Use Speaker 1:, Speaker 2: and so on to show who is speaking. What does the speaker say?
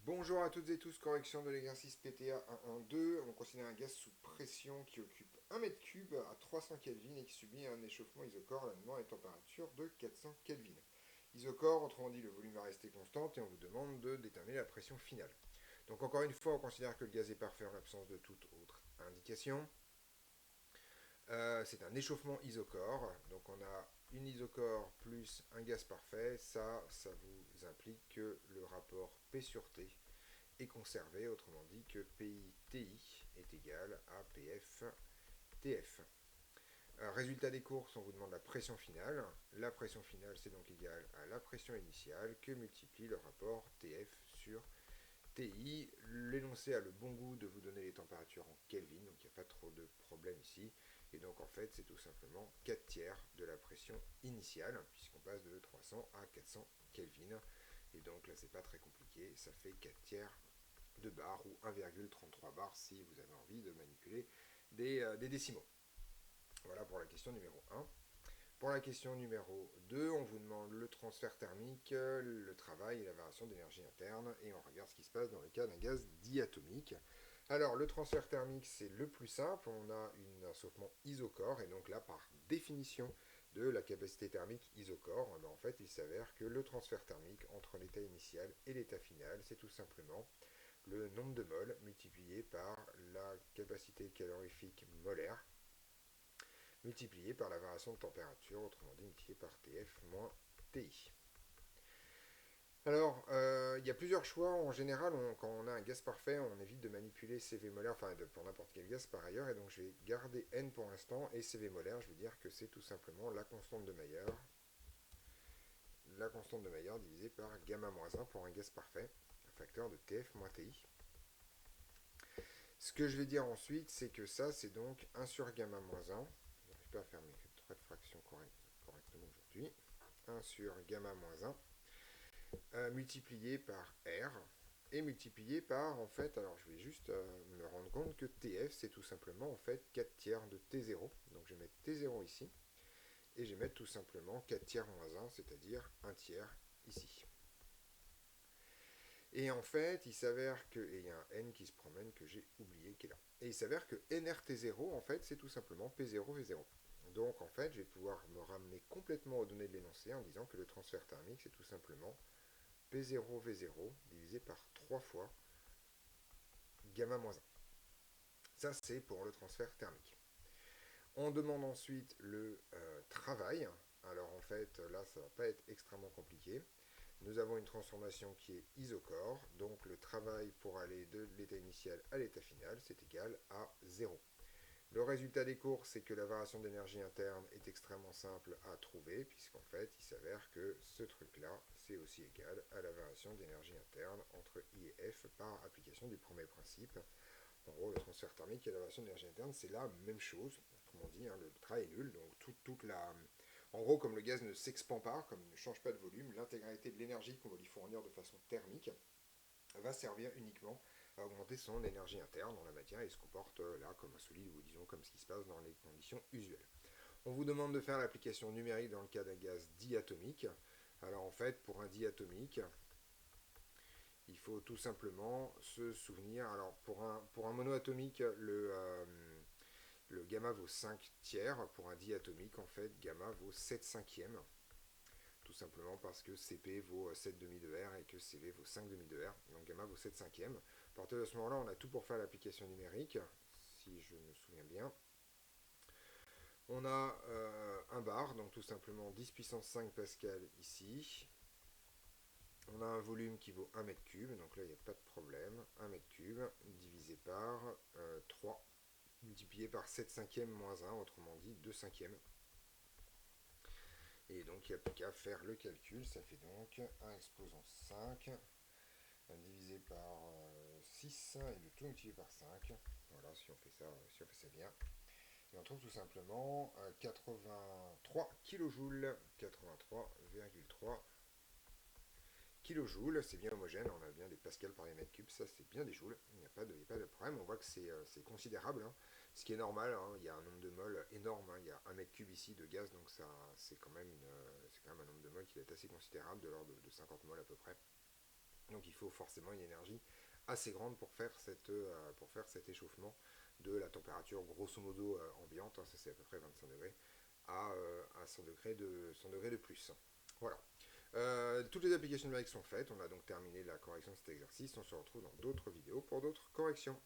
Speaker 1: Bonjour à toutes et tous, correction de l'exercice PTA 112. On considère un gaz sous pression qui occupe 1 mètre cube à 300 Kelvin et qui subit un échauffement isocore à une température de 400 Kelvin. Isocore, autrement dit, le volume va rester constant et on vous demande de déterminer la pression finale. Donc encore une fois, on considère que le gaz est parfait en l'absence de toute autre indication. C'est un échauffement isocore, donc on a une isocore plus un gaz parfait. Ça vous implique que le rapport P sur T est conservé, autrement dit que PI-TI est égal à PF-TF. Résultat des courses, on vous demande la pression finale. La pression finale, c'est donc égal à la pression initiale que multiplie le rapport TF sur TI. L'énoncé a le bon goût de vous donner les températures en Kelvin, donc il n'y a pas trop de problème ici. Et donc en fait, c'est tout simplement 4 tiers de la pression initiale, puisqu'on passe de 300 à 400 Kelvin. Et donc là, c'est pas très compliqué, ça fait 4 tiers de bar ou 1,33 bar si vous avez envie de manipuler des décimaux. Voilà pour la question numéro 1. Pour la question numéro 2, on vous demande le transfert thermique, le travail et la variation d'énergie interne, et on regarde ce qui se passe dans le cas d'un gaz diatomique. Alors, le transfert thermique, c'est le plus simple. On a un chauffement isocore, et donc là, par définition de la capacité thermique isocore, en fait, il s'avère que le transfert thermique entre l'état initial et l'état final, c'est tout simplement le nombre de moles multiplié par la capacité calorifique molaire multiplié par la variation de température, autrement dit multiplié par TF moins TI. Alors, il y a plusieurs choix. En général, quand on a un gaz parfait, on évite de manipuler CV molaire, enfin pour n'importe quel gaz par ailleurs, et donc je vais garder N pour l'instant, et CV molaire, je vais dire que c'est tout simplement la constante de Maillard divisée par gamma moins 1 pour un gaz parfait, un facteur de TF moins TI. Ce que je vais dire ensuite, c'est que ça, c'est donc 1 sur gamma moins 1. Je n'arrive pas à faire mes traits de fraction correctement aujourd'hui. 1 sur gamma moins 1 multiplié par R et multiplié par, en fait, alors je vais juste me rendre compte que TF, c'est tout simplement, en fait, 4 tiers de T0. Donc je vais mettre T0 ici, et je vais mettre tout simplement 4 tiers moins 1, c'est-à-dire 1 tiers ici. Et en fait, il s'avère que, et il y a un N qui se promène que j'ai oublié qui est là. Et il s'avère que NRT0, en fait, c'est tout simplement P0V0. Donc en fait, je vais pouvoir me ramener complètement aux données de l'énoncé en disant que le transfert thermique, c'est tout simplement P0V0 divisé par 3 fois gamma moins 1. Ça, c'est pour le transfert thermique. On demande ensuite le travail. Alors en fait, là, ça ne va pas être extrêmement compliqué. Nous avons une transformation qui est isocore, donc le travail pour aller de l'état initial à l'état final, c'est égal à 0. Le résultat des cours, c'est que la variation d'énergie interne est extrêmement simple à trouver, puisqu'en fait, il s'avère que ce truc-là, c'est aussi égal à la variation d'énergie interne entre I et F par application du premier principe. En gros, le transfert thermique et la variation d'énergie interne, c'est la même chose. Autrement dit, le travail est nul, donc toute la... En gros, comme le gaz ne s'expand pas, comme il ne change pas de volume, l'intégralité de l'énergie qu'on va lui fournir de façon thermique va servir uniquement à augmenter son énergie interne dans la matière et se comporte là comme un solide ou disons comme ce qui se passe dans les conditions usuelles. On vous demande de faire l'application numérique dans le cas d'un gaz diatomique. Alors en fait, pour un diatomique, il faut tout simplement se souvenir, alors pour un monoatomique, le gamma vaut 5 tiers, pour un diatomique, en fait, gamma vaut 7 cinquièmes, tout simplement parce que CP vaut 7 demi de R et que CV vaut 5 demi de R, donc gamma vaut 7 cinquièmes. À partir de ce moment-là, on a tout pour faire l'application numérique, si je me souviens bien. On a un bar, donc tout simplement 10 puissance 5 pascal ici. On a un volume qui vaut 1 mètre cube, donc là il n'y a pas de problème. 1 mètre cube divisé par 3, multiplié par 7 cinquièmes moins 1, autrement dit 2 cinquièmes. Et donc il n'y a plus qu'à faire le calcul, ça fait donc 1 exposant 5 divisé par 6 et le tout multiplié par 5. Voilà, si on fait ça bien. Et on trouve tout simplement 83 kJ, 83,3 kilojoules, c'est bien homogène, on a bien des pascals par les mètres cubes, ça c'est bien des joules, il n'y a pas de problème, on voit que c'est considérable, hein, ce qui est normal, hein, il y a un nombre de moles énorme, hein, il y a 1 mètre cube ici de gaz, donc ça c'est quand même un nombre de moles qui est assez considérable, de l'ordre de 50 moles à peu près. Donc il faut forcément une énergie assez grande pour faire cet échauffement de la température grosso modo ambiante, hein, ça c'est à peu près 25 degrés, à 100 degrés de plus. Voilà. Toutes les applications numériques sont faites, on a donc terminé la correction de cet exercice, on se retrouve dans d'autres vidéos pour d'autres corrections.